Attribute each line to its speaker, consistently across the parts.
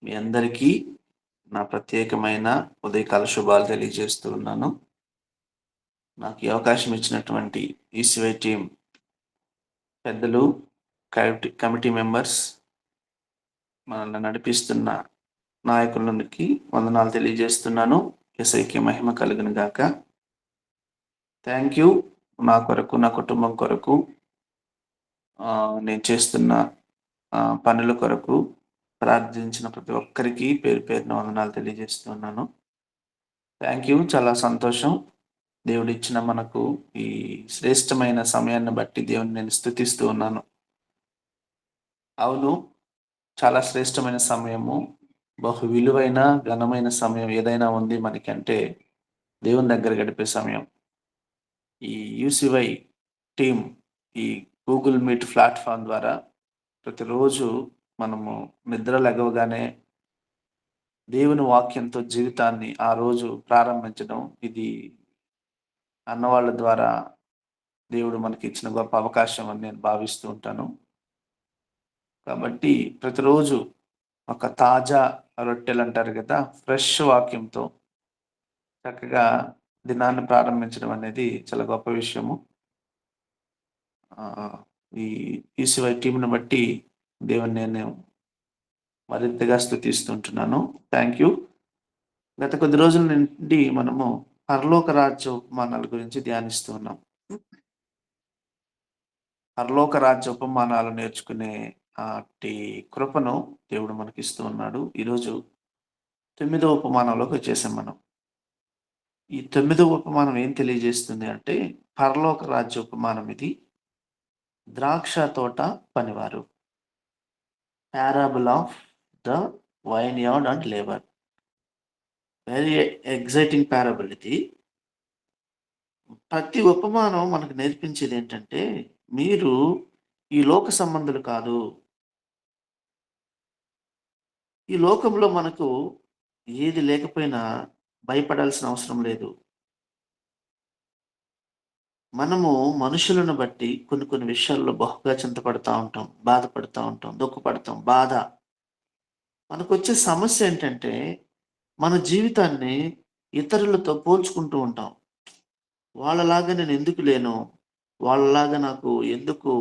Speaker 1: మీ అందరికీ నా ప్రత్యేకమైన ఉదయకాల శుభాలు తెలియజేస్తూ ఉన్నాను. నాకు ఈ అవకాశం ఇచ్చినటువంటి ఈసీవై టీమ్ పెద్దలు, కమిటీ మెంబర్స్, మనల్ని నడిపిస్తున్న నాయకులకి వందనాలు తెలియజేస్తున్నాను. యేసయ్యకి మహిమ కలుగును గాక. Thank you. నా కొరకు, నా కుటుంబం కొరకు, నేను చేస్తున్న పనుల కొరకు ప్రార్థించిన ప్రతి ఒక్కరికి పేరు పేరున వందనాలు తెలియజేస్తున్నాను. Thank you. చాలా సంతోషం. దేవుడిచ్చిన మనకు ఈ శ్రేష్టమైన సమయాన్ని బట్టి దేవుని నేను స్తుతిస్తూ ఉన్నాను. అవును, చాలా శ్రేష్టమైన సమయము. బహు విలువైన, ఘనమైన సమయం ఏదైనా ఉంది మనకంటే దేవుని దగ్గర గడిపే సమయం. ఈ యూసీవై టీమ్ ఈ గూగుల్ మీట్ ప్లాట్ఫామ్ ద్వారా ప్రతిరోజు మనము నిద్ర లెగవగానే దేవుని వాక్యంతో జీవితాన్ని ఆ రోజు ప్రారంభించడం, ఇది అన్నవాళ్ళ ద్వారా దేవుడు మనకి ఇచ్చిన గొప్ప అవకాశం అని నేను భావిస్తూ ఉంటాను. కాబట్టి ప్రతిరోజు ఒక తాజా రొట్టెలు అంటారు కదా, ఫ్రెష్ వాక్యంతో చక్కగా దినాన్ని ప్రారంభించడం అనేది చాలా గొప్ప విషయము. ఈ ఈసీవై టీంని బట్టి దేవుని నేను మరింతగా స్తుతిస్తుంటున్నాను. Thank you. గత కొద్ది రోజుల నుండి మనము పరలోక రాజ్య ఉపమానాల గురించి ధ్యానిస్తూ ఉన్నాం. పరలోక రాజ్య ఉపమానాలు నేర్చుకునే కృపను దేవుడు మనకిస్తూ ఉన్నాడు. ఈరోజు 9వ ఉపమానంలోకి వచ్చేసాం మనం. ఈ 9వ ఉపమానం ఏం తెలియజేస్తుంది అంటే, పరలోక రాజ్య ఉపమానం ఇది. ద్రాక్ష తోట పనివారు. Parable of the wine yard and labour. Very exciting parable ఇది. ప్రతి ఉపమానం మనకు నేర్పించేది ఏంటంటే, మీరు ఈ లోక సంబంధులు కాదు. ఈ లోకంలో మనకు ఏది లేకపోయినా భయపడాల్సిన అవసరం లేదు. మనము మనుషులను బట్టి కొన్ని కొన్ని విషయాల్లో బహుగా చింతపడతా ఉంటాం, బాధపడతా ఉంటాం, దుఃఖపడతాం. బాధ. మనకొచ్చే సమస్య ఏంటంటే, మన జీవితాన్ని ఇతరులతో పోల్చుకుంటూ ఉంటాం. వాళ్ళలాగా నేను ఎందుకు లేను? వాళ్ళలాగా నాకు ఎందుకు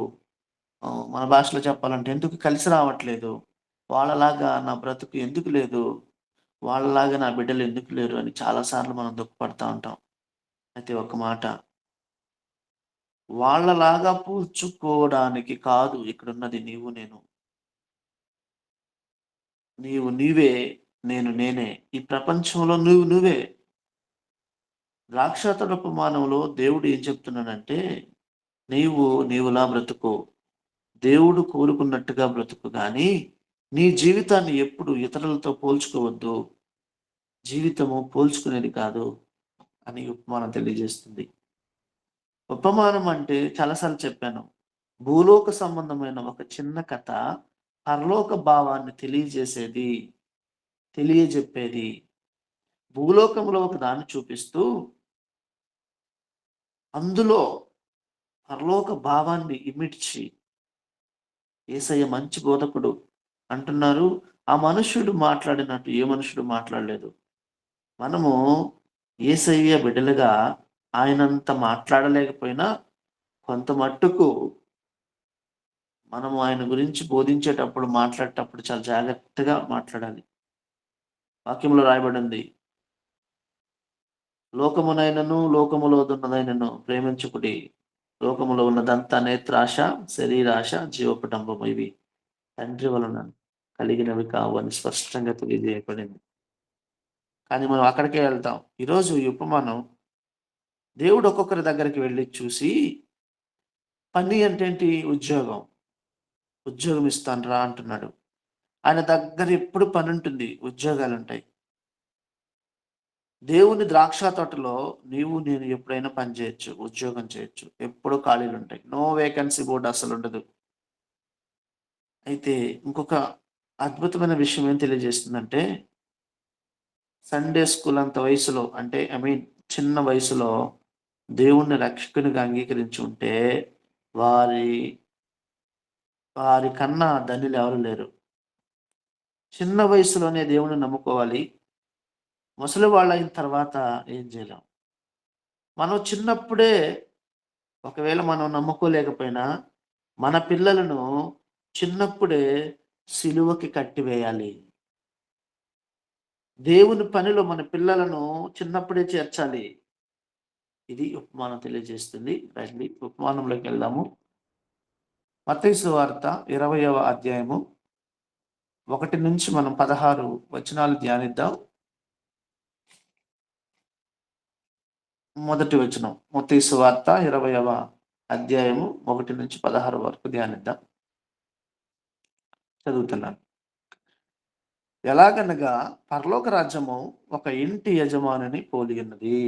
Speaker 1: మన భాషలో చెప్పాలంటే ఎందుకు కలిసి రావట్లేదు? వాళ్ళలాగా నా బ్రతుకు ఎందుకు లేదు? వాళ్ళలాగా నా బిడ్డలు ఎందుకు లేరు? అని చాలా సార్లు మనం దుఃఖపడతా ఉంటాం. అయితే ఒక మాట, వాళ్ళలాగా పోల్చుకోవడానికి కాదు ఇక్కడున్నది నీవు నేను. నీవు నీవే, నేను నేనే. ఈ ప్రపంచంలో నువ్వు నువ్వే. ద్రాక్షారసపు మానవులో దేవుడు ఏం చెప్తున్నాడంటే, నీవులా బ్రతుకు. దేవుడు కోరుకున్నట్టుగా బ్రతుకు గానీ, నీ జీవితాన్ని ఎప్పుడు ఇతరులతో పోల్చుకోవద్దు. జీవితము పోల్చుకునేది కాదు అని ఉపమానం తెలియజేస్తుంది. ఉపమానం అంటే చాలా సార్లు చెప్పాను. భూలోక సంబంధమైన ఒక చిన్న కథ పరలోక భావాన్ని తెలియజెప్పేది. భూలోకంలో ఒక దాన్ని చూపిస్తూ, అందులో పరలోక భావాన్ని ఇమిడ్చి, యేసయ్య మంచి బోధకుడు అంటున్నారు. ఆ మనుష్యుడు మాట్లాడినట్టు ఏ మనుషుడు మాట్లాడలేదు. మనము యేసయ్య బిడ్డలుగా ఆయనంత మాట్లాడలేకపోయినా కొంత మట్టుకు మనము ఆయన గురించి బోధించేటప్పుడు, మాట్లాడేటప్పుడు చాలా జాగ్రత్తగా మాట్లాడాలి. వాక్యంలో రాయబడింది, లోకమునైనను లోకములోనున్నదైనను ప్రేమించుకుడి. లోకములో ఉన్నదంతా నేత్రాశ, శరీరాశ, జీవపటంబము ఇవి తండ్రి వలన కలిగినవి కావు అని స్పష్టంగా తెలియజేయబడింది. కానీ మనం అక్కడికే వెళ్తాం. ఈరోజు ఈ ఉపమానం, దేవుడు ఒక్కొక్కరి దగ్గరికి వెళ్ళి చూసి, పని అంటే ఏంటి? ఉద్యోగం. ఉద్యోగం ఇస్తాను రా అంటున్నాడు. ఆయన దగ్గర ఎప్పుడు పనుంటుంది, ఉద్యోగాలుంటాయి. దేవుని ద్రాక్ష తోటలో నీవు నేను ఎప్పుడైనా పని చేయొచ్చు, ఉద్యోగం చేయొచ్చు. ఎప్పుడూ ఖాళీలుంటాయి. నో వేకెన్సీ బోర్డ్ అస్సలుండదు. అయితే ఇంకొక అద్భుతమైన విషయం ఏం తెలియజేస్తుందంటే, సండే స్కూల్ అంత వయసులో అంటే చిన్న వయసులో దేవుణ్ణి రక్షకునిగా అంగీకరించి ఉంటే, వారి వారి కన్నా ధన్యులు ఎవరు లేరు. చిన్న వయసులోనే దేవుడిని నమ్ముకోవాలి. ముసలి వాళ్ళయిన తర్వాత ఏం చేయలేం. మనం చిన్నప్పుడే ఒకవేళ మనం నమ్ముకోలేకపోయినా, మన పిల్లలను చిన్నప్పుడే సిలువకి కట్టివేయాలి. దేవుని పనిలో మన పిల్లలను చిన్నప్పుడే చేర్చాలి. ఇది ఉపమానం తెలియజేస్తుంది. రండి ఉపమానంలోకెళ్దాము. మత్తయి సువార్త 20వ అధ్యాయము 1 నుంచి మనం 16 వచనాలు ధ్యానిద్దాం. మొదటి వచనం మత్తయి సువార్త 20వ అధ్యాయము 1 నుంచి 16 వరకు ధ్యానిద్దాం. చదువుతున్నాను. ఎలాగనగా పరలోక రాజ్యము ఒక ఇంటి యజమానిని పోలి ఉన్నది.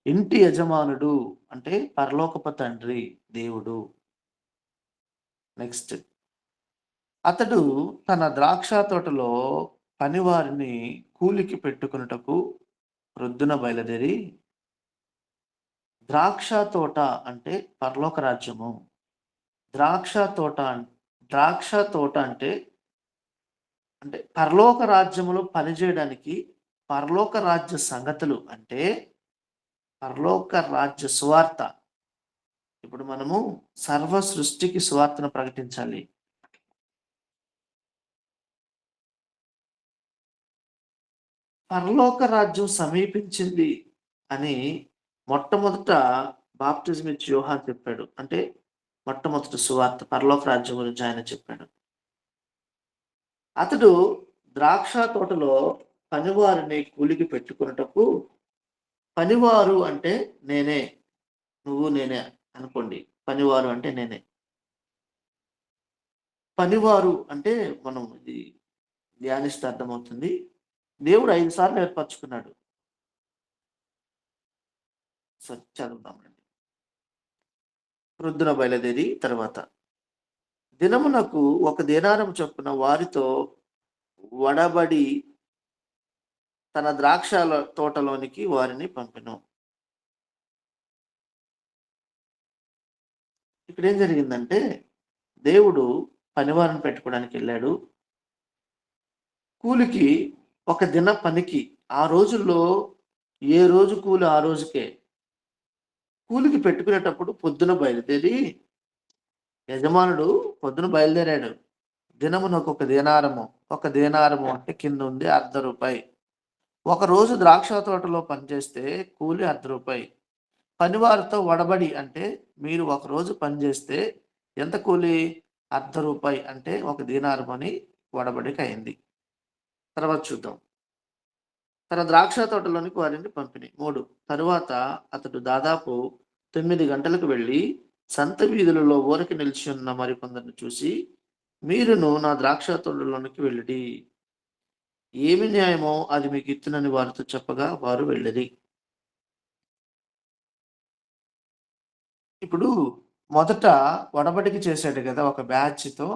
Speaker 1: ఇంటి యజమానుడు అంటే పరలోకపు తండ్రి దేవుడు. నెక్స్ట్, అతడు తన ద్రాక్ష తోటలో పనివారిని కూలికి పెట్టుకొనుటకు ప్రొద్దున బయలుదేరి, ద్రాక్ష తోట అంటే పరలోక రాజ్యము. ద్రాక్ష తోట ద్రాక్ష తోట అంటే అంటే పరలోక రాజ్యములో పనిచేయడానికి, పరలోక రాజ్య సంగతులు అంటే పరలోక రాజ్య సువార్త. ఇప్పుడు మనము సర్వ సృష్టికి సువార్తను ప్రకటించాలి. పరలోక రాజ్యం సమీపించింది అని మొట్టమొదట బాప్తిజం ఇచ్చి యోహాను చెప్పాడు. అంటే మొట్టమొదటి సువార్త పరలోక రాజ్యం గురించి ఆయన చెప్పాడు. అతడు ద్రాక్ష తోటలో పనివారిని కూలికి పెట్టుకున్నటకు, పనివారు అంటే నేనే, నువ్వు నేనే అనుకోండి. పనివారు అంటే నేనే. పనివారు అంటే మనం ఇది ధ్యానిస్తే అర్థమవుతుంది. దేవుడు 5 సార్లు ఏర్పరచుకున్నాడు. చదువుదామండి. ప్రొద్దున బయలుదేరి తర్వాత దినమునకు ఒక దేనారం చొప్పున వారితో వడబడి తన ద్రాక్షల తోటలోనికి వారిని పంపెను. ఇక్కడ ఏం జరిగిందంటే, దేవుడు పనివారిని పెట్టుకోవడానికి వెళ్ళాడు. కూలికి ఒక దిన పనికి, ఆ రోజుల్లో ఏ రోజు కూలి ఆ రోజుకే. కూలికి పెట్టుకునేటప్పుడు పొద్దున బయలుదేరి, యజమానుడు పొద్దున బయలుదేరాడు. దినమునకు ఒక దేనారము. ఒక దేనారము అంటే కింద ఉంది ₹1/2. ఒకరోజు ద్రాక్ష తోటలో పనిచేస్తే కూలి ₹1/2. పనివారితో వడబడి అంటే మీరు ఒకరోజు పనిచేస్తే ఎంత కూలి? ₹1/2 అంటే ఒక దీనారం అని వడబడికి అయింది. తర్వాత చూద్దాం. తన ద్రాక్ష తోటలోనికి వారిని పంపిణీ. 3. తరువాత అతడు దాదాపు 9 గంటలకు వెళ్ళి సంత వీధులలో ఊరకి నిలిచి ఉన్న మరికొందరిని చూసి, మీరును నా ద్రాక్ష తోటలోనికి వెళ్ళిడి, ఏమి న్యాయమో అది మీకు ఇత్తునని వారితో చెప్పగా వారు వెళ్ళిరి. ఇప్పుడు మొదట వడబడిక చేశాడు కదా ఒక బ్యాచ్‌తో.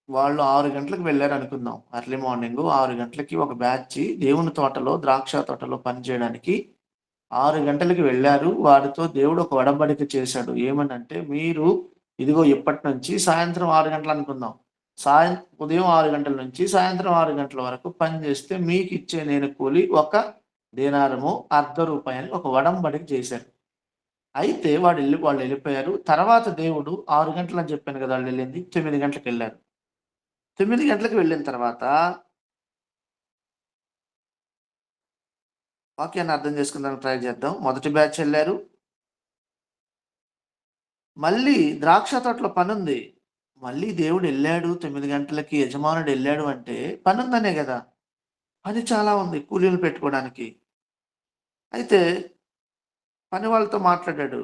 Speaker 1: వాళ్ళు 6 గంటలకు వెళ్లారు అనుకుందాం. ఎర్లీ మార్నింగ్ 6 గంటలకి ఒక బ్యాచ్ దేవుని తోటలో, ద్రాక్ష తోటలో పని చేయడానికి 6 గంటలకి వెళ్లారు. వారితో దేవుడు ఒక ఒడంబడిక చేశాడు. ఏమనంటే, మీరు ఇదిగో ఇప్పటి నుంచి సాయంత్రం 6 గంటలు అనుకుందాం. ఉదయం 6 గంటల నుంచి సాయంత్రం 6 గంటల వరకు పని చేస్తే మీకిచ్చే నేను కూలి ఒక దేనారము ₹1/2 అని ఒక ఒడంబడిక చేశారు. అయితే వాళ్ళెళ్ళిపోయారు. తర్వాత దేవుడు 6 గంటలని చెప్పాను కదా! ఆళ్ళెళ్ళింది. 9 గంటలకెళ్లారు. 9 గంటలకు వెళ్ళిన తర్వాత వాక్యాన్ని అర్థం చేసుకుందానికి ట్రై చేద్దాం. మొదటి బ్యాచ్ ఎళ్లారు. మళ్ళీ ద్రాక్ష తోటలో పనుంది. మళ్ళీ దేవుడెళ్ళాడు 9 గంటలకి, యజమానుడెళ్ళాడు అంటే పనుందనే గదా! పని చాలా ఉంది కూలీలు పెట్టుకోవడానికి. అయితే పని వాళ్ళతో మాట్లాడాడు.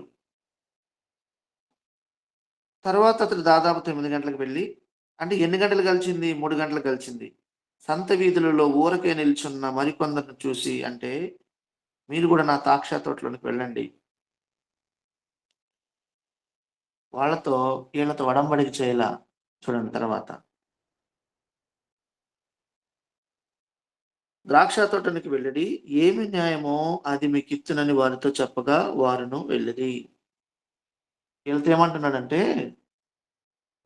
Speaker 1: తర్వాత అతడు దాదాపు 9 గంటలకు వెళ్ళి, అంటే ఎన్ని గంటలు గలిచింది? 3 గంటలు గలిచింది. సంత వీధులలో ఊరకే నిల్చున్న మరికొందరిని చూసి అంటే, మీరు గూడా నా ద్రాక్ష తోటలోనికి వెళ్ళండి. ఈళ్ళతో ఒడంబడిక చేయలా. చూడండి తర్వాత. ద్రాక్ష తోటనికి వెళ్ళిడి, ఏమి న్యాయమో అది మీకిచ్చునని వారితో చెప్పగా వారును వెళ్ళిరి. ఈళ్ళతో ఏమంటున్నాడంటే,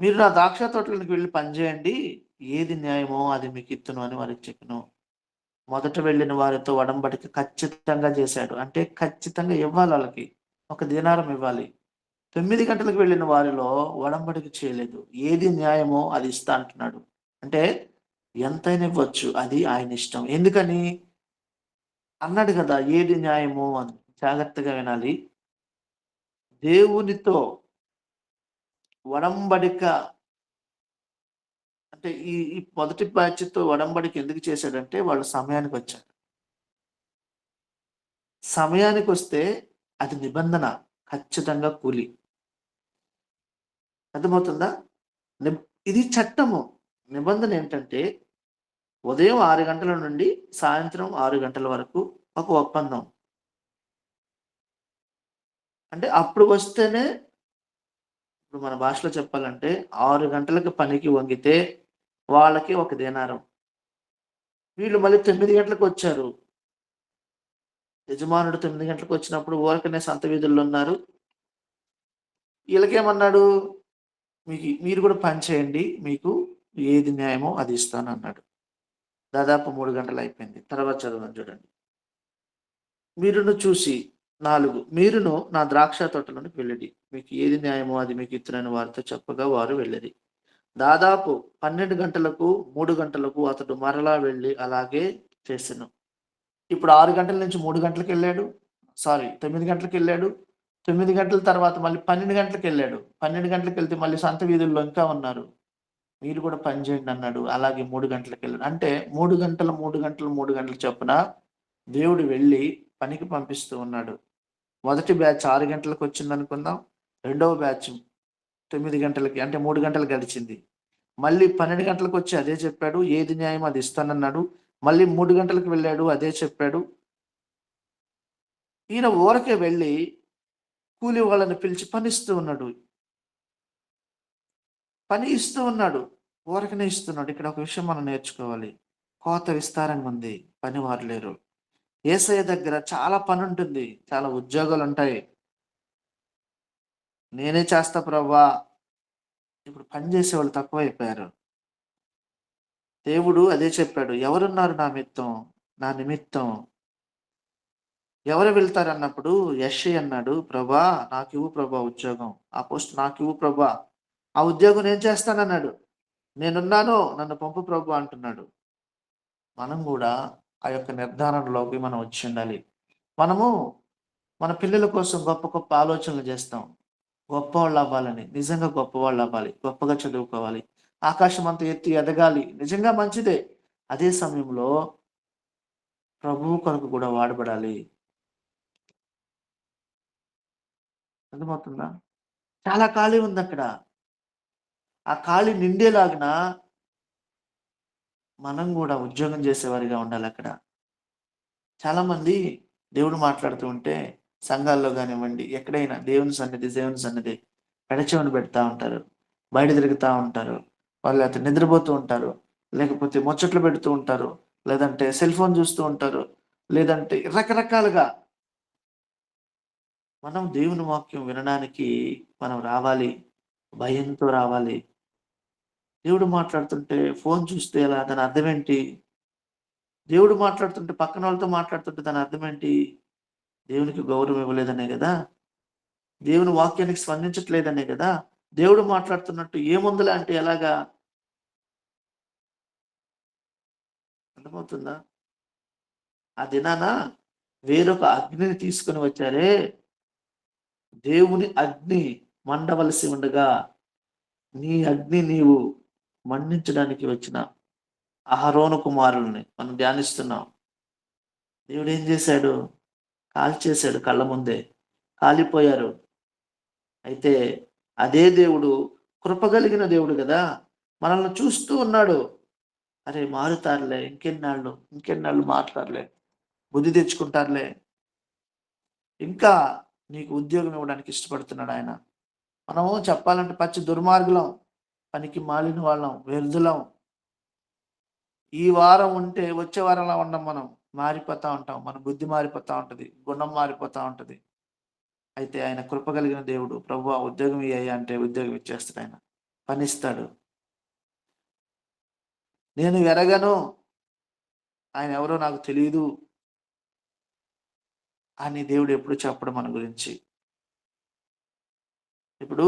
Speaker 1: మీరు నా ద్రాక్ష తోటలోనికి వెళ్లి పని చేయండి. ఏది న్యాయమో అది మీకిత్తును అని వారికి చెప్పెను. మొదట వెళ్ళిన వారితో ఒడంబడిక ఖచ్చితంగా చేశాడు. అంటే ఖచ్చితంగా ఇవ్వాలాళ్ళకి. ఒక దీనారం ఇవ్వాలి. 9 గంటలకు వెళ్ళిన వారిలో ఒడంబడిక చేయలేదు. ఏది న్యాయమో అది ఇస్తా అంటున్నాడు. అంటే ఎంతైనా ఇవ్వచ్చు. అది ఆయనిష్టం. ఎందుకని? అన్నాడు గదా! ఏది న్యాయమో అని. జాగ్రత్తగా వినాలి. దేవునితో ఒడంబడిక అంటే ఈ మొదటి బ్యాచ్‌తో ఒడంబడిక ఎందుకు చేశాడంటే వాళ్ళు సమయానికొచ్చారు. సమయానికొస్తే అది నిబంధన. ఖచ్చితంగా కూలి. అర్థమవుతుందా? నిబ్ ఇది చట్టము. నిబంధన ఏంటంటే ఉదయం 6 గంటల నుండి సాయంత్రం 6 గంటల వరకు ఒక ఒప్పందం. అంటే అప్పుడు వస్తేనే ఇప్పుడు మన భాషలో చెప్పాలంటే 6 గంటలకు పనికి వంగితే వాళ్ళకి ఒక దేనారం. వీళ్ళు మళ్ళీ 9 గంటలకొచ్చారు. యజమానుడు 9 గంటలకొచ్చినప్పుడు ఊరకనే సంత వీధుల్లో ఉన్నారు. ఈళ్ళకేమన్నాడు? మీరు కూడా పని చేయండి. మీకు ఏది న్యాయమో అది ఇస్తానన్నాడు. దాదాపు 3 గంటలయిపోయింది. తర్వాత చదవండి చూడండి. మీరును చూసి 4 మీరును నా ద్రాక్ష తోటలోనికి వెళ్ళుడి. మీకు ఏది న్యాయమో అది మీకు ఇత్తునని వారితో చెప్పగా వారు వెళ్ళిరి. దాదాపు 12 గంటలకు, 3 గంటలకు అతడు మరలా వెళ్లి అలాగే చేసెను. ఇప్పుడు 6 గంటల నుంచి 3 గంటలకెళ్ళాడు. సారీ 9 గంటలకెళ్ళాడు. 9 గంటల తర్వాత మళ్ళీ 12 గంటలకెళ్ళాడు. 12 గంటలకెళ్తే మళ్ళీ సంత వీధుల్లో ఇంకా ఉన్నారు. మీరు కూడా పని చేయండి అన్నాడు. అలాగే 3 గంటలకెళ్ళాడు. అంటే 3 గంటలు, 3 గంటలు, 3 గంటలు చొప్పున దేవుడు వెళ్లి పనికి పంపిస్తూ ఉన్నాడు. మొదటి బ్యాచ్ 6 గంటలకొచ్చిందనుకుందాం. రెండవ బ్యాచ్ 9 గంటలకి అంటే 3 గంటలు గడిచింది. మళ్ళీ 12 గంటలకొచ్చి అదే చెప్పాడు. ఏది న్యాయమో అది ఇస్తానన్నాడు. మళ్ళీ 3 గంటలకు వెళ్ళాడు. అదే చెప్పాడు. ఈయన ఊరకే వెళ్లి కూలి వాళ్ళని పిలిచి పనిస్తూ ఉన్నాడు. పని ఇస్తూ ఉన్నాడు. ఊరకనే ఇస్తున్నాడు. ఇక్కడ ఒక విషయం మనం నేర్చుకోవాలి. కోత విస్తారంగా ఉంది. పనివారు లేరు. యేసయ్య దగ్గర చాలా పనుంటుంది. చాలా ఉద్యోగాలుంటాయి. నేనే చేస్తా ప్రవ్వా! ఇప్పుడు పని జేసేవాళ్ళు తక్కువైపోయారు. దేవుడు అదే చెప్పాడు. ఎవరున్నారు నా నిమిత్తం ఎవరు వెళ్తారన్నప్పుడు యెషయా అన్నాడు, "ప్రభా! నాకివ్వు ప్రభా ఉద్యోగం. ఆ పోస్ట్ నాకివ్వు ప్రభా! ఆ ఉద్యోగం నేను చేస్తానన్నాడు. నేనున్నాను. నన్ను పంపు ప్రభు" అంటున్నాడు. మనం గూడా ఆ యొక్క నిర్ధారణలోకి మనం వచ్చుండాలి. మనము మన పిల్లల కోసం గొప్ప గొప్ప ఆలోచనలు జేస్తాం. గొప్పవాళ్ళవ్వాలని. నిజంగా గొప్పవాళ్ళవ్వాలి. గొప్పగా చదువుకోవాలి. ఆకాశమంత ఎత్తు ఎదగాలి. నిజంగా మంచిదే. అదే సమయంలో ప్రభువు కొరకు గూడా వాడబడాలి. అర్థమవుతుందా? చాలా ఖాళీ ఉందక్కడ. ఆ ఖాళీ నిండేలాగున మనం గూడా ఉద్యోగం జేసేవారిగా ఉండాలక్కడ. చాలామంది దేవుడు మాట్లాడుతూ ఉంటే సంఘాల్లో గానివ్వండి, ఎక్కడైనా దేవుని సన్నిధి పెడచెవిన పెడతా ఉంటారు. బయట తిరుగుతా ఉంటారు. వాళ్ళు లేతే నిద్రపోతూ ఉంటారు. లేకపోతే ముచ్చట్లు పెడుతూ ఉంటారు. లేదంటే సెల్ ఫోన్ చూస్తూ ఉంటారు. లేదంటే రకరకాలుగా మనం దేవుని వాక్యం వినడానికి మనం రావాలి. భయంతో రావాలి. దేవుడు మాట్లాడుతుంటే ఫోన్ చూస్తే ఎలా? దాని అర్థమేంటి? దేవుడు మాట్లాడుతుంటే పక్కనోళ్ళతో మాట్లాడుతుంటే దాని అర్థమేంటి? దేవునికి గౌరవం ఇవ్వలేదనే గదా! దేవుని వాక్యానికి స్పందించట్లేదనే గదా! దేవుడు మాట్లాడుతున్నట్టు ఏముందిలే అంటే ఎలాగా? అర్థమవుతుందా? ఆ దినాన వేరొక అగ్నిని తీసుకొని వచ్చారే, దేవుని అగ్ని మండవలసి ఉండగా, నీ అగ్ని నీవు మండించడానికి వచ్చిన అహరోను కుమారుల్ని మనం ధ్యానిస్తున్నాం. దేవుడేం జేశాడు? కాల్చేశాడు కళ్ళ ముందే. కాలిపోయారు. అయితే అదే దేవుడు కృప కలిగిన దేవుడు గదా! మనల్ని చూస్తూ ఉన్నాడు. అరే! మారుతారులే ఇంకెన్నాళ్ళు మారతారులే, బుద్ధి తెచ్చుకుంటారులే. ఇంకా నీకు ఉద్యోగం ఇవ్వడానికి ఇష్టపడుతున్నాడాయన. మనము చెప్పాలంటే పచ్చి దుర్మార్గులం, పనికి మాలిన వాళ్ళం, వ్యర్థులం. ఈ వారం ఉంటే వచ్చే వారంలా ఉండం మనం. మారిపోతా ఉంటాం. మన బుద్ధి మారిపోతా ఉంటది. గుణం మారిపోతా ఉంటది. అయితే ఆయన కృప కలిగిన దేవుడు. ప్రభువా ఉద్యోగం ఇయ్యయ్యా అంటే ఉద్యోగం ఇచ్చేస్తాడాయన. పనిస్తాడు. నేను ఎరగను, ఆయన ఎవరో నాకు తెలీదు అని దేవుడు ఎప్పుడు చెప్పడు మన గురించి. ఇప్పుడు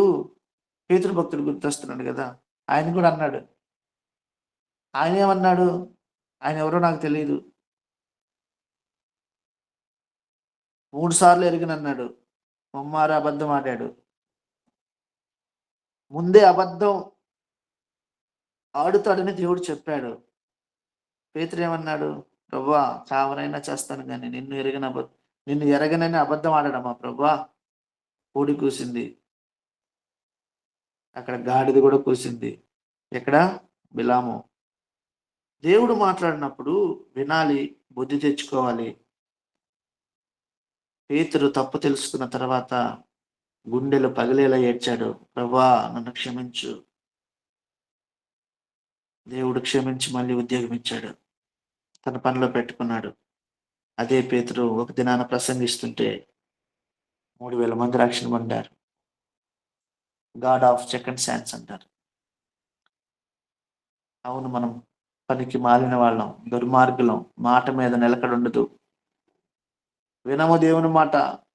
Speaker 1: పేతురు భక్తుడు గుర్తొస్తున్నాడు గదా! ఆయన కూడా అన్నాడు. ఆయనేమన్నాడు? ఆయన ఎవరో నాకు తెలీదు. 3 సార్లు ఎరుగనన్నాడు. ముమ్మారు అబద్ధం ఆడాడు. ముందే అబద్ధం ఆడుతాడని దేవుడు చెప్పాడు. పేతురేమన్నాడు? ప్రభువా, చావనైనా చేస్తాను గాని నిన్ను ఎరగనని అబద్ధం ఆడడమా ప్రభువా? కోడి కూసింది. అక్కడ గాడిద కూడా కూసింది. ఎక్కడ? బిలాము. దేవుడు మాట్లాడినప్పుడు వినాలి, బుద్ధి తెచ్చుకోవాలి. పేతురు తప్పు తెలుసుకున్న తర్వాత గుండెలు పగిలేలా ఏడ్చాడు. ప్రభువా, నన్ను క్షమించు. దేవుడు క్షమించి మళ్ళీ ఉద్యోగం ఇచ్చాడు. తన పనిలో పెట్టుకున్నాడు. అదే పేతురు ఒక దినాన ప్రసంగిస్తుంటే 3000 మంది రక్షణ పొందారు. గాడ్ ఆఫ్ సెకండ్ ఛాన్స్ అంటారు. అవును, మనం పనికి మాలిన వాళ్ళం, దుర్మార్గులం, మాట మీద నిలకడుండదు. వినము దేవుని మాట,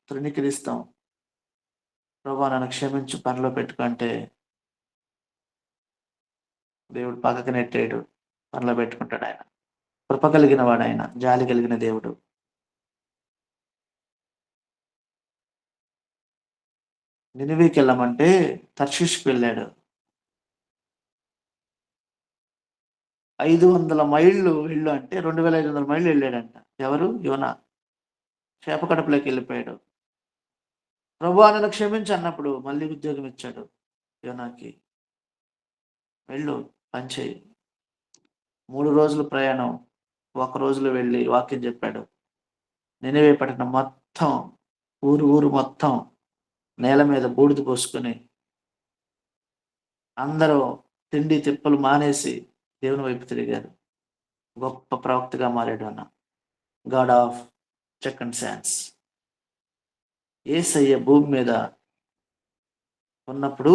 Speaker 1: తృణీకరిస్తాం. ప్రభువా, నన్ను క్షమించు, పనిలో పెట్టుకుంటే దేవుడు పక్కకి నెట్టేయడు. పనిలో పెట్టుకుంటాడు ఆయన. కృప కలిగిన వాడు ఆయన, జాలి కలిగిన దేవుడు. నినివేకి వెళ్ళమంటే తర్షీష్కి వెళ్ళాడు. 500 మైళ్ళు వెళ్ళు అంటే 2500 మైళ్ళు వెళ్ళాడంట. ఎవరు? యోనా. చేప కడుపులోకి వెళ్ళిపోయాడు. ప్రభువా, నన్ను క్షమించు అన్నప్పుడు మళ్ళీ ఉద్యోగం ఇచ్చాడు యోనాకి. వెళ్ళు, పని చేయి. 3 రోజులు ప్రయాణం, ఒక రోజులో వెళ్ళి వాక్యం చెప్పాడు. నినివే పట్టణం మొత్తం, ఊరు మొత్తం నేల మీద బూడిద పోసుకొని అందరూ తిండి తిప్పలు మానేసి దేవుని వైపు తిరిగారు. గొప్ప ప్రవక్తగా మారాడు అన్న. God of second chance. Yesayya భూమి మీద ఉన్నప్పుడు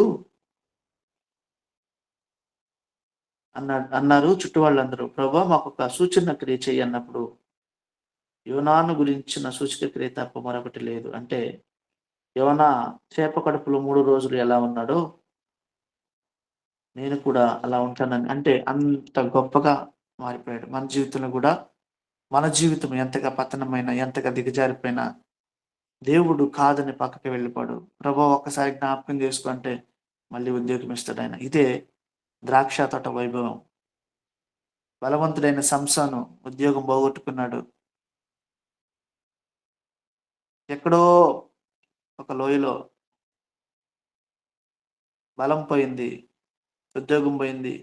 Speaker 1: అన్నారు చుట్టూ వాళ్ళందరూ, ప్రభువా, మాకు ఒక సూచన క్రియ చెయ్యి అన్నప్పుడు యోనాను గురించిన సూచక క్రియ తప్ప మరొకటి లేదు. అంటే యోనా చేప కడుపులో 3 రోజులు ఎలా ఉన్నాడో నేను కూడా అలా ఉంటానని, అంటే అంత గొప్పగా మారిపోయాడు. మన జీవితంలో కూడా, మన జీవితం ఎంతగా పతనమైనా, ఎంతగా దిగజారిపోయినా దేవుడు కాదని పక్కకి వెళ్ళిపోడు. ప్రభువా, ఒక్కసారి జ్ఞాపకం చేసుకుంటే మళ్ళీ ఉద్యోగం ఇస్తాడు ఆయన. ఇదే ద్రాక్ష తోట వైభవం. బలవంతుడైన సంసోను ఉద్యోగం పోగొట్టుకున్నాడు. ఎక్కడో ఒక లోయలో బలం పోయింది, ఉద్యోగం పోయింది,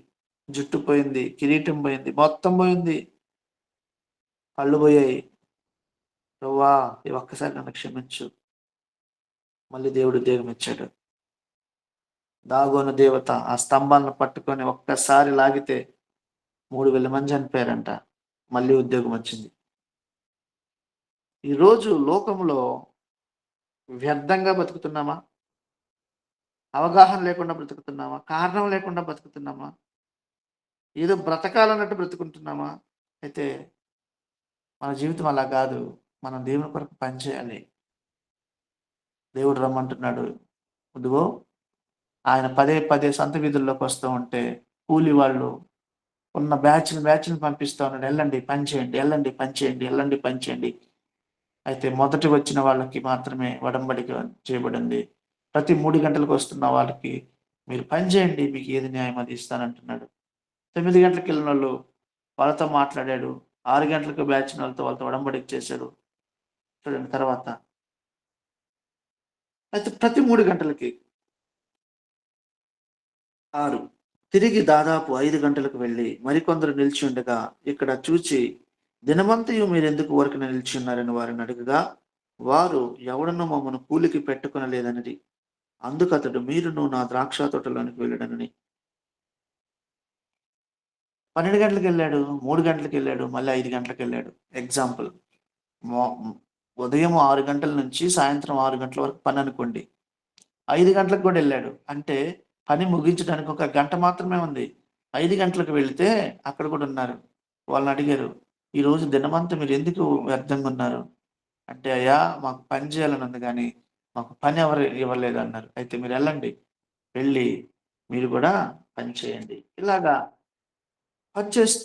Speaker 1: జుట్టు పోయింది, కిరీటం పోయింది, మొత్తం పోయింది, కళ్ళు పోయాయి. ప్రభువా, ఈ ఒక్కసారి నన్ను క్షమించు. మళ్ళీ దేవుడు ఉద్యోగం ఇచ్చాడు. దాగోను దేవత ఆ స్తంభాలను పట్టుకొని ఒక్కసారి లాగితే 3000 మంది చనిపోయారంట. మళ్ళీ ఉద్యోగం వచ్చింది. ఈరోజు లోకంలో వ్యర్థంగా బతుకుతున్నామా? అవగాహన లేకుండా బ్రతుకుతున్నామా? కారణం లేకుండా బతుకుతున్నామా? ఏదో బ్రతకాలన్నట్టు బ్రతుకుంటున్నామా? అయితే మన జీవితం అలా కాదు. మనం దేవుని కొరకు పనిచేయాలి. దేవుడు రమ్మంటున్నాడు. ఇదిగో, ఆయన పదే పదే సంత వీధుల్లోకి వస్తూ ఉంటే కూలి వాళ్ళు ఉన్న బ్యాచ్‌ని పంపిస్తా ఉన్నాడు. ఎళ్ళండి, పని చేయండి, ఎళ్ళండి, పని చేయండి, ఎళ్ళండి, పని చేయండి. అయితే మొదట వచ్చిన వాళ్ళకి మాత్రమే ఒడంబడిక చేయబడింది. ప్రతి 3 గంటలకు వస్తున్న వాళ్ళకి మీరు పని చేయండి, మీకు ఏది న్యాయం అది ఇస్తానంటున్నాడు. 9 గంటలకెళ్ళినోళ్ళు వాళ్ళతో మాట్లాడాడు. 6 గంటలకు వాళ్ళతో ఒడంబడిక చేశాడు. చూడండి తర్వాత. అయితే ప్రతి 3 గంటలకి 6 తిరిగి దాదాపు 5 గంటలకు వెళ్ళి మరికొందరు నిలిచి ఉండగా ఇక్కడ చూచి, దినమంతయు మీరెందుకు ఊరకనే నిలిచి ఉన్నారని వారిని అడగగా, వారు ఎవడునూ మమ్మను కూలికి పెట్టుకొనలేదనిరి. అందుకతడు, మీరును నా ద్రాక్ష తోటలోనికి వెళ్ళడనని. 12 గంటలకెళ్ళాడు, 3 గంటలకెళ్ళాడు, మళ్ళీ 5 గంటలకెళ్ళాడు. ఎగ్జాంపుల్, మో ఉదయం 6 గంటల నుంచి సాయంత్రం 6 గంటల వరకు పననుకోండి. 5 గంటలకు కూడా ఎళ్ళాడు. అంటే పని ముగించడానికి ఒక గంట మాత్రమే ఉంది. 5 గంటలకు వెళితే అక్కడ కూడా ఉన్నారు. వాళ్ళని అడిగారు, "ఈరోజు దినమంతా మీరెందుకు వ్యర్థంగా ఉన్నారు?" అంటే, "అయ్యా మాకు పని చేయాలని ఉంది గానీ, మాకు పని ఎవరు ఇవ్వలేదన్నారు." "అయితే మీరెళ్ళండి. వెళ్ళి మీరు గూడా పని చేయండి." ఇలాగా పని చేస్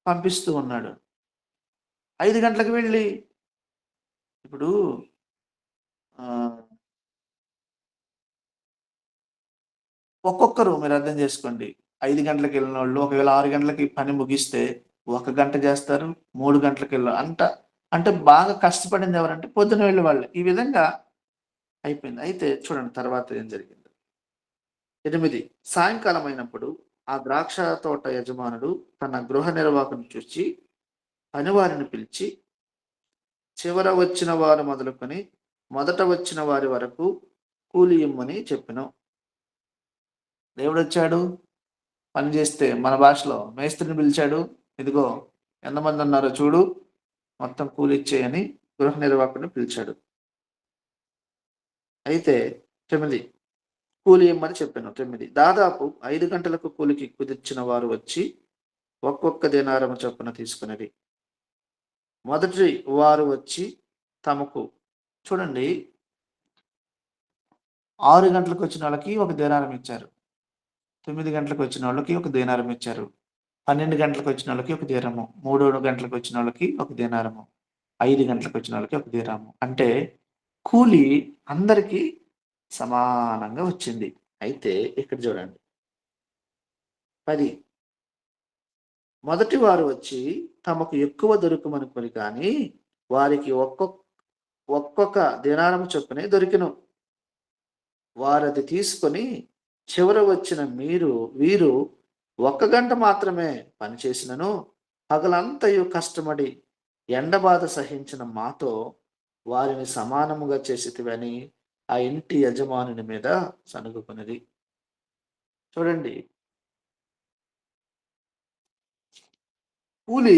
Speaker 1: పంపిస్తూ ఉన్నాడు. 5 గంటలకు వెళ్ళి ఇప్పుడు ఆహ్, ఒక్కొక్కరు మీరు అర్థం చేసుకోండి. 5 గంటలకెళ్ళినోళ్ళు ఒకవేళ 6 గంటలకి పని ముగిస్తే, 1 గంట జేస్తారు. 3 గంటలకెళ్ళి అంటే బాగా కష్టపడింది ఎవరంటే పొద్దున వెళ్ళేవాళ్ళే. ఈ విధంగా అయిపోయింది. అయితే చూడండి తర్వాత ఏం జరిగిందో. 8 సాయంకాలం అయినప్పుడు ఆ ద్రాక్ష తోట యజమానుడు తన గృహ నిర్వాహకుని చూచి పనివారిని పిలిచి, చివర వచ్చిన వారు మొదలుకొని మొదట వచ్చిన వారి వరకు కూలి ఇమ్మని చెప్పెను. దేవుడొచ్చాడు పని జేస్తే మన భాషలో మేస్త్రిని పిలిచాడు. ఇదిగో ఎంతమందున్నారో చూడు, మొత్తం కూలిచ్చేయని గృహ నిర్వాహకుడిని పిలిచాడు. అయితే 9 కూలి ఇమ్మని చెప్పాను. 9 దాదాపు 5 గంటలకు కూలికి కుదిర్చిన వారు వచ్చి ఒక్కొక్క దేనారము చొప్పున తీసుకునిరి. మొదటి వారు వచ్చి తమకు చూడండి 6 గంటలకొచ్చినోళ్ళకి ఒక దేనారం ఇచ్చారు. 9 గంటలకొచ్చినోళ్ళకి ఒక దేనారం ఇచ్చారు. 12 గంటలకొచ్చినోళ్ళకి ఒక దీరము. 3 గంటలకొచ్చినోళ్ళకి ఒక దీనారము. 5 గంటలకొచ్చినోళ్ళకి ఒక దీరాము. అంటే కూలి అందరికీ సమానంగా వచ్చింది. అయితే ఇక్కడ చూడండి 10 మొదటి వారు వచ్చి తమకు ఎక్కువ దొరుకుమనుకొని కానీ వారికి ఒక్కొక్క దేనారము చొప్పునే దొరికెను. వారది తీసుకొని చివర వచ్చిన వీరు 1 గంట మాత్రమే పనిచేసినను పగలంతయు కష్టపడి ఎండబాధ సహించిన మాతో వారిని సమానముగా చేసితివని ఆ ఇంటి యజమానుని మీద సణుగుకొనిది. చూడండి కూలి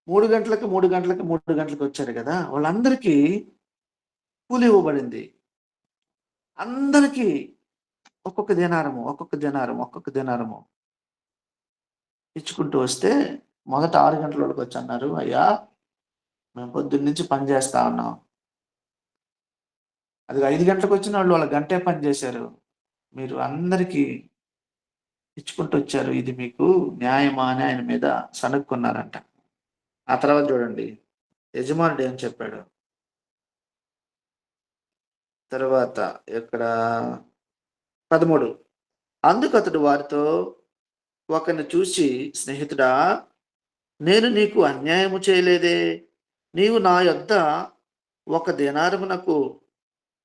Speaker 1: 3 గంటలకి, 3 గంటలకి, 3 గంటలకి వచ్చారు గదా! వాళ్ళందరికీ కూలి ఇవ్వబడింది. అందరికీ ఒక్కొక్క దేనారము, ఒక్కొక్క దేనారము, ఒక్కొక్క దేనారము ఇచ్చుకుంటూ వస్తే మొదట 6 గంటలోళ్ళకొచ్చన్నారు. "అయ్యా! మేము పొద్దున్నుంచి పని జేస్తా ఉన్నాం. అది 5 గంటలకొచ్చినోళ్ళు వాళ్ళ గంటే పని జేశారు. మీరు అందరికీ ఇచ్చుకుంటూ వచ్చారు. ఇది మీకు న్యాయమా?" అని ఆయన మీద సణుక్కున్నారంట. ఆ తర్వాత చూడండి యజమానుడు ఏం చెప్పాడో. తర్వాత ఇక్కడ 13 అందుకతడు వారితో ఒకరిని చూసి, "స్నేహితుడా, నేను నీకు అన్యాయము చేయలేదే. నీవు నా యొద్ద ఒక దేనారము నాకు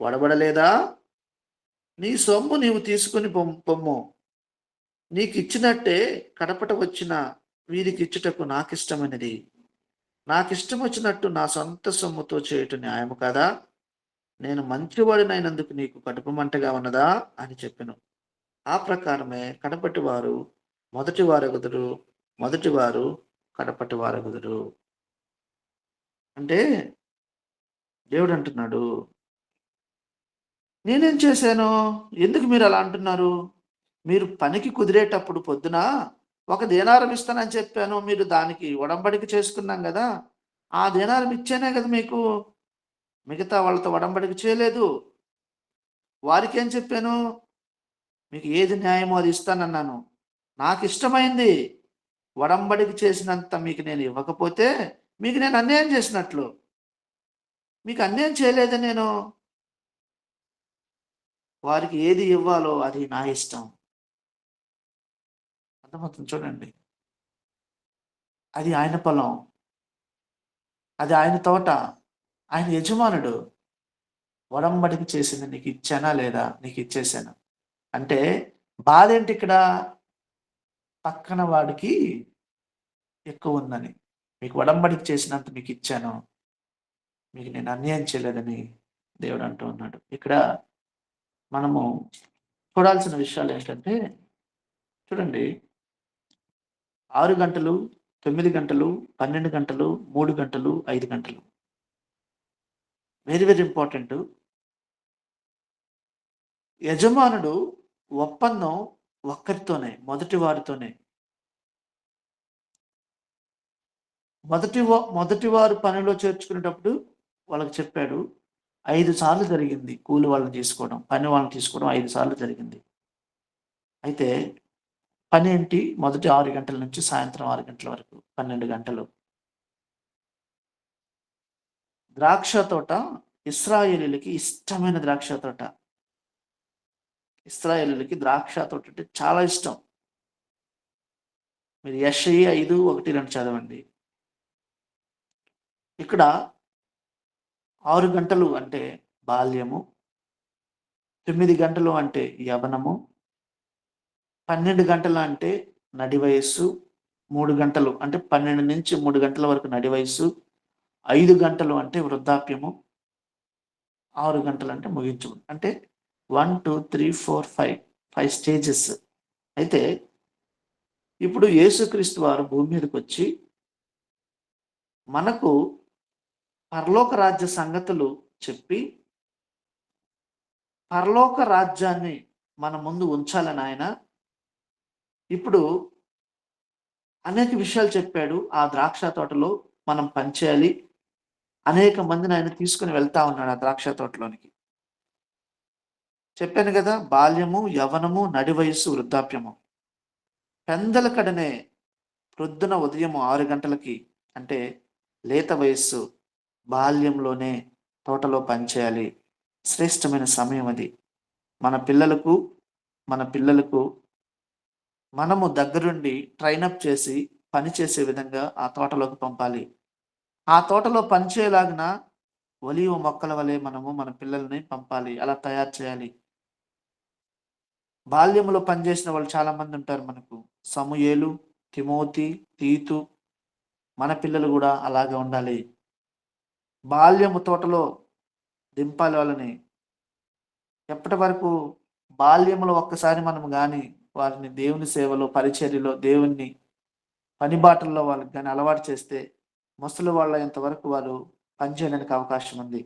Speaker 1: ఒడబడలేదా? నీ సొమ్ము నీవు తీసుకొని పొమ్ము. నీకిచ్చినట్టే కడపట వచ్చిన వీరికిచ్చుటకు నాకిష్టమైనది. నాకిష్టమొచ్చినట్టు నా సొంత సొమ్ముతో చేయుట న్యాయము కాదా? నేను మంచివాడినైనందుకు నీకు కడుపు మంటగా ఉన్నదా?" అని చెప్పెను. ఆ ప్రకారమే కడపటి వారు మొదటి వారగుదురు, మొదటివారు కడపటి వారగుదురు. అంటే దేవుడంటున్నాడు, "నేనేం చేశాను? ఎందుకు మీరలా అంటున్నారు? మీరు పనికి కుదిరేటప్పుడు పొద్దున ఒక దేనారం ఇస్తానని చెప్పాను. మీరు దానికి ఒడంబడిక చేసుకున్నాం గదా! ఆ దేనారం ఇచ్చానే గదా మీకు. మిగతా వాళ్ళతో ఒడంబడిక చేయలేదు. వారికేం చెప్పాను? మీకు ఏది న్యాయమో అది ఇస్తానన్నాను. నాకిష్టమైంది ఒడంబడిక చేసినంత మీకు నేను ఇవ్వకపోతే, మీకు నేను అన్యాయం చేసినట్లు. మీకు అన్యాయం చేయలేదా నేను? వారికి ఏది ఇవ్వాలో అది నా ఇష్టం." అర్థమవుతుంది చూడండి. అది ఆయన పొలం. అది ఆయన తోట. ఆయన యజమానుడు. ఒడంబడిక చేసింది నీకిచ్చానా లేదా? నీకిచ్చేశాను. అంటే బాధేంటిక్కడ? పక్కన వాడికి ఎక్కువుందని. మీకు ఒడంబడిక చేసినంత మీకిచ్చాను. మీకు నేను అన్యాయం చేయలేదని దేవుడు అంటూ ఉన్నాడు. ఇక్కడ మనము చూడాల్సిన విషయాలేంటంటే చూడండి 6 గంటలు, 9 గంటలు, 12 గంటలు, 3 గంటలు, 5 గంటలు. Very important. యజమానుడు ఒప్పందం ఒక్కరితోనే, మొదటి వారితోనే. మొదటి వారు పనిలో చేర్చుకునేటప్పుడు వాళ్ళకి చెప్పాడు. 5 సార్లు జరిగింది కూలి వాళ్ళని తీసుకోవడం. పని వాళ్ళని తీసుకోవడం 5 సార్లు జరిగింది. అయితే పనేంటి? మొదటి 6 గంటల నుంచి సాయంత్రం 6 గంటల వరకు 12 గంటలు. ద్రాక్ష తోట ఇశ్రాయేలీయులకి ఇష్టమైన ద్రాక్ష తోట. ఇశ్రాయేలీయులకి ద్రాక్ష తోట అంటే చాలా ఇష్టం. మీరు యెషయి 5, 1, 2 చదవండి. ఇక్కడ 6 గంటలు అంటే బాల్యము, 9 గంటలు అంటే యవ్వనము, 12 గంటలు అంటే నడి వయస్సు, 3 గంటలు అంటే 12-3 గంటల వరకు నడి వయస్సు, 5 గంటలు అంటే వృద్ధాప్యము, 6 గంటలంటే ముగించు. అంటే 1, 2, 3, 4, 5 5 స్టేజెస్. అయితే ఇప్పుడు యేసుక్రీస్తు వారు భూమి మీదకొచ్చి మనకు పరలోక రాజ్య సంగతులు చెప్పి, పరలోక రాజ్యాన్ని మన ముందు ఉంచాలని ఆయన ఇప్పుడు అనేక విషయాలు చెప్పాడు. ఆ ద్రాక్ష తోటలో మనం పనిచేయాలి. అనేక మందిని ఆయన తీసుకొని వెళ్తా ఉన్నాడు ఆ ద్రాక్ష తోటలోనికి. చెప్పాను గదా! బాల్యము, యవ్వనము, నడి వయస్సు, వృద్ధాప్యము. పెందలకడనే ప్రొద్దున ఉదయం 6 గంటలకి అంటే లేత వయస్సు, బాల్యంలోనే తోటలో పనిచేయాలి. శ్రేష్టమైన సమయం అది. మన పిల్లలకు మన పిల్లలకు మనము దగ్గరుండి ట్రైనప్ చేసి పని చేసే విధంగా ఆ తోటలోకి పంపాలి. ఆ తోటలో పనిచేయలాగున ఒలీవ మొక్కల వలె మనము మన పిల్లల్ని పంపాలి. అలా తయారు చేయాలి. బాల్యంలో పనిచేసిన వాళ్ళు చాలా మందుంటారు మనకు. సమూయేలు, తిమోతి, తీతు మన పిల్లలు గూడా అలాగే ఉండాలి. బాల్యము తోటలో దింపాలి వాళ్ళని. ఎప్పటి వరకు బాల్యంలో ఒక్కసారి మనం గాని వారిని దేవుని సేవలో, పరిచర్యలో, దేవుని పని బాటల్లో వాళ్ళకి గాని అలవాటు చేస్తే, ముసలి వాళ్ళయ్యేంత వరకు వారు పని చేయడానికి అవకాశం ఉంది.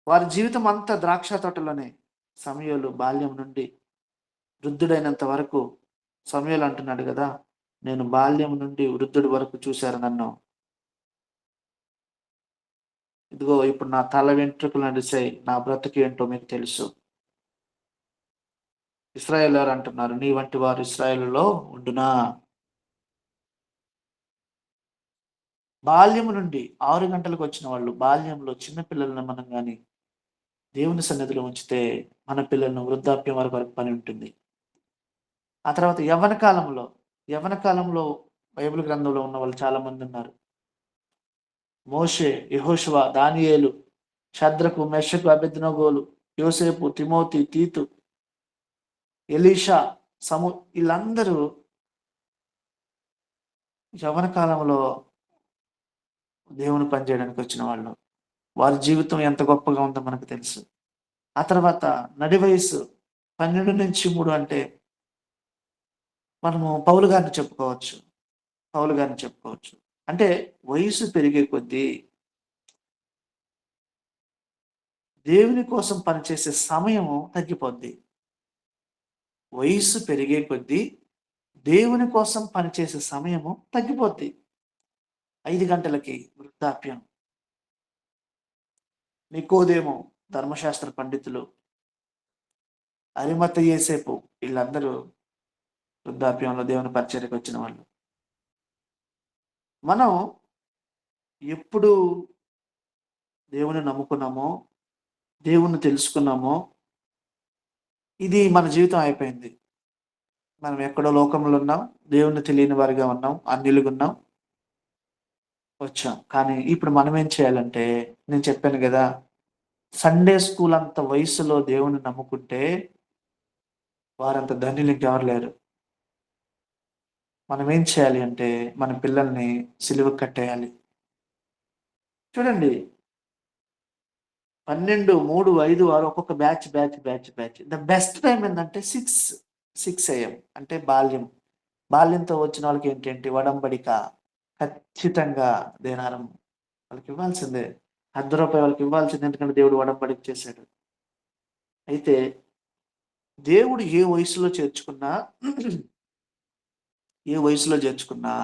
Speaker 1: వారి జీవితం అంతా ద్రాక్ష తోటలోనే. సమూయేలు బాల్యం నుండి వృద్ధుడైనంత వరకు సమూయేలు అంటున్నాడు గదా! నేను బాల్యం నుండి వృద్ధుడి వరకు చూసారు నన్ను. ఇదిగో ఇప్పుడు నా తల వెంట్రుకలు నడిసాయి. నా బ్రతుకేంటో మీకు తెలుసు. ఇశ్రాయేలీయులు అంటున్నారు, నీ వంటి వారు ఇశ్రాయేలులో ఉండునా? బాల్యము నుండి 6 గంటలకొచ్చిన వాళ్ళు, బాల్యంలో చిన్న పిల్లలను మనం గాని దేవుని సన్నిధిలో ఉంచితే, మన పిల్లలను వృద్ధాప్యం వరకు పని ఉంటుంది. ఆ తర్వాత యవ్వన కాలంలో బైబిల్ గ్రంథంలో ఉన్నవాళ్ళు చాలా మందున్నారు. మోషే, యెహోషువ, దానియేలు, షద్రకు, మెషకు, అబేద్నెగోలు, యోసేపు, తిమోతి, తీతు, ఎలీషా, ఈళ్ళందరూ యవ్వన కాలంలో దేవుని పని చేయడానికి వచ్చిన వాళ్ళు. వారి జీవితం ఎంత గొప్పగా ఉందో మనకు తెలుసు. ఆ తర్వాత నడి వయస్సు 12-3 అంటే మనము పౌలు గారిని చెప్పుకోవచ్చు. పౌలు గారిని చెప్పుకోవచ్చు. అంటే వయస్సు పెరిగే కొద్దీ దేవుని కోసం పనిచేసే సమయము తగ్గిపోద్ది. వయస్సు పెరిగే కొద్దీ దేవుని కోసం పనిచేసే సమయము తగ్గిపోద్ది. 5 గంటలకి వృద్ధాప్యం. నికోదేము ధర్మశాస్త్ర పండితులు, అరిమతయి యోసేపు ఈళ్ళందరూ వృద్ధాప్యంలో దేవుని పరిచర్యకు వచ్చిన వాళ్ళు. మనం ఎప్పుడు దేవుని నమ్ముకున్నామో, దేవుణ్ణి తెలుసుకున్నామో, ఇది మన జీవితం అయిపోయింది. మనం ఎక్కడో లోకంలో ఉన్నాం. దేవుణ్ణి తెలియని వారిగా ఉన్నాం. అన్యులుగున్నాం. వచ్చాం. కానీ ఇప్పుడు మనం ఏం చేయాలంటే, నేను చెప్పాను గదా! సండే స్కూల్ అంత వయసులో దేవుణ్ణి నమ్ముకుంటే, వారంత ధన్యులు ఇంకెవరు లేరు. మనం ఏం చేయాలి అంటే, మన పిల్లల్ని సిలువకు కట్టేయాలి. చూడండి 12, 3, 5, 6 ఒక్కొక్క బ్యాచ్. ద బెస్ట్ టైమ్ ఏందంటే 6 AM అంటే బాల్యం. బాల్యంతో వచ్చిన వాళ్ళకి ఏంటేంటి ఒడంబడిక. ఖచ్చితంగా దేనారం వాళ్ళకివ్వాల్సిందే. రూ. 10 వాళ్ళకివ్వాల్సిందే. ఎందుకంటే దేవుడు ఒడంబడిక చేశాడు. అయితే దేవుడు ఏ వయసులో చేర్చుకున్నా ఏ వయసులో చేర్చుకున్నా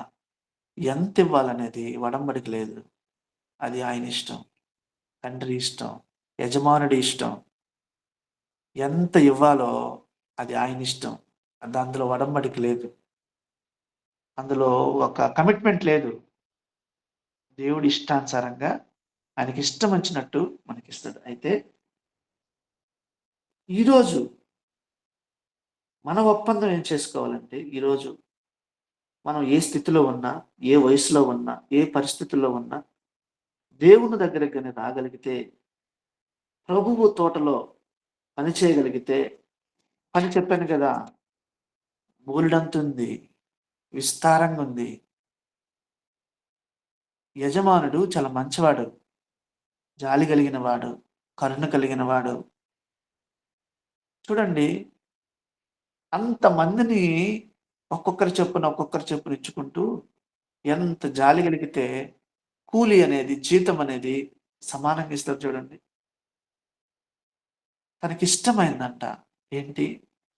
Speaker 1: ఎంత ఇవ్వాలనేది వడంబడిక లేదు. అది ఆయన ఇష్టం, తండ్రి ఇష్టం, యజమానుడి ఇష్టం. ఎంత ఇవ్వాలో అది ఆయన ఇష్టం. అందులో వడంబడిక లేదు. అందులో ఒక కమిట్మెంట్ లేదు. దేవుడి ఇష్టానుసారంగా ఆయనకి ఇష్టం వచ్చినట్టు మనకిస్తాడు. అయితే ఈరోజు మన ఒప్పందం ఏం చేసుకోవాలంటే, ఈరోజు మనం ఏ స్థితిలో ఉన్నా, ఏ వయసులో ఉన్నా, ఏ పరిస్థితుల్లో ఉన్నా, దేవుని దగ్గరికి గాని రాగలిగితే, ప్రభువు తోటలో పని చేయగలిగితే, పని చెప్పాను కదా! బోలెడంతుంది, విస్తారంగా ఉంది. యజమానుడు చాలా మంచివాడు, జాలి కలిగిన వాడు, కరుణ కలిగిన వాడు. చూడండి, అంతమందిని ఒక్కొక్కరి చొప్పున ఇచ్చుకుంటూ ఎంత జాలి కలిగితే కూలి అనేది, జీతం అనేది సమానంగా ఇస్తారు చూడండి. తనకిష్టమైందంట. ఏంటి?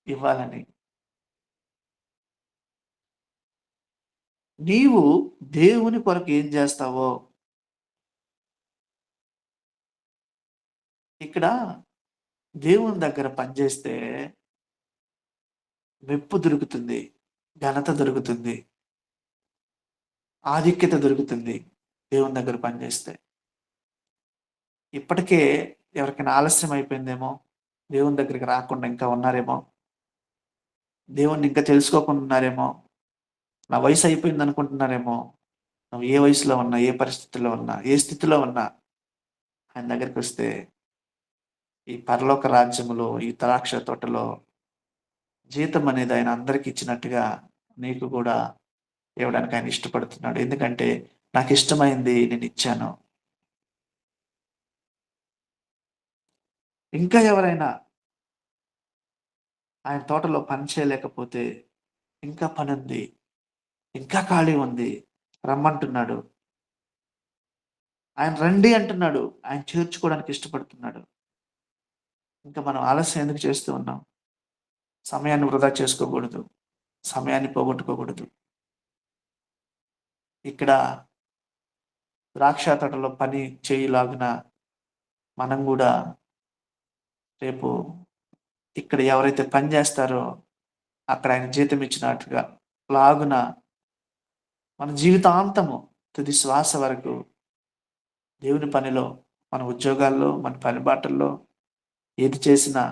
Speaker 1: ఇవ్వాలని. నీవు దేవుని కొరకు ఏం చేస్తావో ఇక్కడ దేవుని దగ్గర పనిచేస్తే మెప్పు దొరుకుతుంది, ఘనత దొరుకుతుంది, ఆధిక్యత దొరుకుతుంది దేవుని దగ్గర పనిచేస్తే. ఇప్పటికే ఎవరికైనా ఆలస్యం అయిపోయిందేమో, దేవుని దగ్గరికి రాకుండా ఇంకా ఉన్నారేమో, దేవుణ్ణి ఇంకా తెలుసుకోకుండా ఉన్నారేమో, నా వయసు అయిపోయింది అనుకుంటున్నారేమో. నువ్వు ఏ వయసులో ఉన్నా, ఏ పరిస్థితిలో ఉన్నా, ఏ స్థితిలో ఉన్నా ఆయన దగ్గరికి వస్తే ఈ పరలోక రాజ్యములో, ఈ ద్రాక్ష తోటలో జీతం అనేది ఆయన అందరికి ఇచ్చినట్టుగా నీకు కూడా ఇవ్వడానికి ఆయన ఇష్టపడుతున్నాడు. ఎందుకంటే నాకు ఇష్టమైంది నేను ఇచ్చాను. ఇంకా ఎవరైనా ఆయన తోటలో పని చేయలేకపోతే, ఇంకా పని ఉంది, ఇంకా ఖాళీ ఉంది, రమ్మంటున్నాడు. ఆయన రండి అంటున్నాడు. ఆయన చేర్చుకోవడానికి ఇష్టపడుతున్నాడు. ఇంకా మనం ఆలస్యం ఎందుకు చేస్తూ ఉన్నాం? సమయాన్ని వృధా చేసుకోకూడదు. సమయాన్ని పోగొట్టుకోకూడదు. ఇక్కడ ద్రాక్ష తోటలో పని చేయులాగున మనం కూడా రేపు ఇక్కడ ఎవరైతే పని చేస్తారో అక్కడ ఆయన జీతం ఇచ్చినట్టుగా లాగున మన జీవితాంతము తుది శ్వాస వరకు దేవుని పనిలో, మన ఉద్యోగాల్లో, మన పని బాటల్లో ఏది చేసినా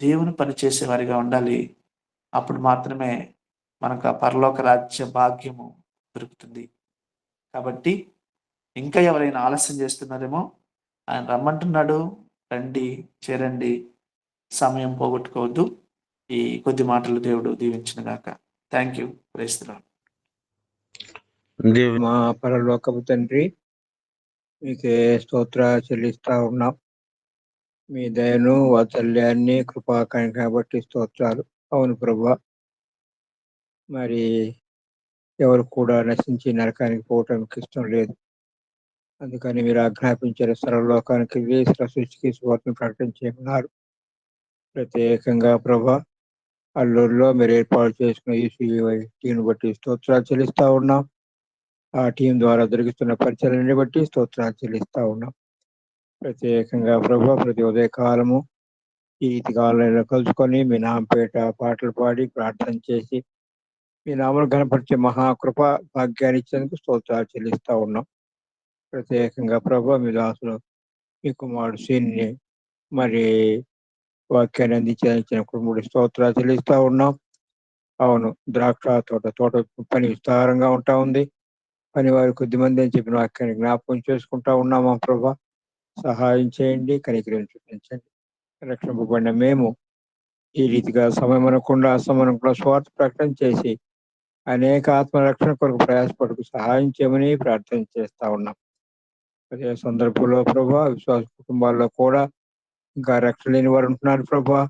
Speaker 1: దేవుని పని చేసేవారిగా ఉండాలి. అప్పుడు మాత్రమే మనకు ఆ పరలోక రాజ్య భాగ్యము దొరుకుతుంది. కాబట్టి ఇంకా ఎవరైనా ఆలస్యం చేస్తున్నారేమో, ఆయన రమ్మంటున్నాడు. రండి, చేరండి, సమయం పోగొట్టుకోవద్దు. ఈ కొద్ది మాటలు దేవుడు దీవించిన గాక. Thank you. Praise the Lord.
Speaker 2: మా పరలోకపు తండ్రి, మీకే స్తోత్ర చెల్లిస్తా ఉన్నాం. మీ దయను, వాత్సల్యాన్ని, కృపాకాన్ని కాబట్టి స్తోత్రాలు. అవును ప్రభా, మరి ఎవరు కూడా నశించి నరకానికి పోవటానికి ఇష్టం లేదు. అందుకని మీరు ఆజ్ఞాపించారు, సర్వలోకానికి వెళ్ళి సృష్టికి సువార్తను ప్రకటించేయమన్నారు. ప్రత్యేకంగా ప్రభా, అల్లూరులో మీరు ఏర్పాటు చేసుకున్న ఈ టీంను బట్టి స్తోత్రాలు చెల్లిస్తా ఉన్నాం. ఆ టీం ద్వారా దొరుకుతున్న పరిచయాన్ని బట్టి స్తోత్రాలు చెల్లిస్తా ఉన్నాం. ప్రత్యేకంగా ప్రభా, ప్రతి ఉదయకాలము ఈ కాలంలో కలుసుకొని మీ నామపేట పాటలు పాడి ప్రార్థన చేసి మీ నామను కనపరిచే మహాకృప భాగ్యాన్ని ఇచ్చేందుకు స్తోత్రాలు చెల్లిస్తా ఉన్నాం. ప్రత్యేకంగా ప్రభా, మీ దాసులు మీ కుమారుడు సీన్ని మరి వాక్యాన్ని అందించిన కుటుంబుడి స్తోత్రాలు చెల్లిస్తా ఉన్నాం. అవును, ద్రాక్ష తోట పని విస్తారంగా ఉంటా ఉంది. పని వారు కొద్దిమంది అని చెప్పిన వాక్యాన్ని జ్ఞాపకం చేసుకుంటా ఉన్నామా ప్రభా. సహాయం చేయండి, కనికరం చూపించండి. రక్షింపబడిన మేము ఈ రీతిగా సమయం అనకుండా అసమయం కూడా స్వార్థ ప్రకటన చేసి అనేక ఆత్మరక్షణ కొరకు ప్రయాసపడుకు సహాయం చేయమని ప్రార్థన చేస్తా ఉన్నాం. అదే సందర్భంలో ప్రభా, విశ్వాస కుటుంబాల్లో కూడా ఇంకా రక్షణ లేని వారు ఉంటున్నారు ప్రభా.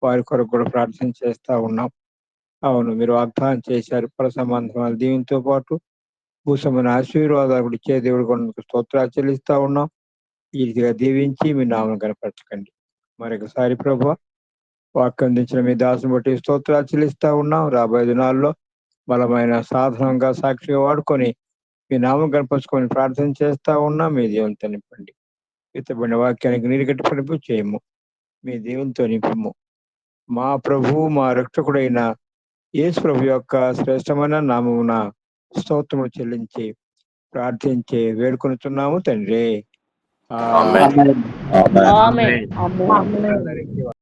Speaker 2: వారి కొరకు కూడా ప్రార్థన చేస్తా ఉన్నాం. అవును, మీరు వాగ్దానం చేశారు, పర సంబంధమైన దీనితో పాటు భూసమైన ఆశీర్వాదాలు కూడా ఇచ్చే దేవుడు కూడా స్తోత్రాలు చెల్లిస్తా ఉన్నాం. ఈ రీతిగా దీవించి మీ నామం కనపరచకండి. మరొకసారి ప్రభా, వాక్యం అందించిన మీ దాసుని బట్టి స్తోత్రాలు చెల్లిస్తా ఉన్నాం. రాబోయే దినాల్లో బలమైన సాధనంగా సాక్షిగా వాడుకొని మీ నామం కనిపించుకొని ప్రార్థన చేస్తా ఉన్నాం. మీ దేవునితో నింపండి. ఇతబడిన వాక్యానికి నీరు గట్టి పడిపి చేయము. మీ దేవునితో నింపము. మా ప్రభు మా రక్షకుడైన యేసు ప్రభు యొక్క శ్రేష్టమైన నామమున స్తోత్రము చెల్లించి ప్రార్థించి వేడుకొనుచున్నాము తండ్రి.
Speaker 3: ఆమేన్.
Speaker 1: ఆమేన్.
Speaker 3: ఆమేన్.
Speaker 1: ఆమేన్.
Speaker 2: అందరికీ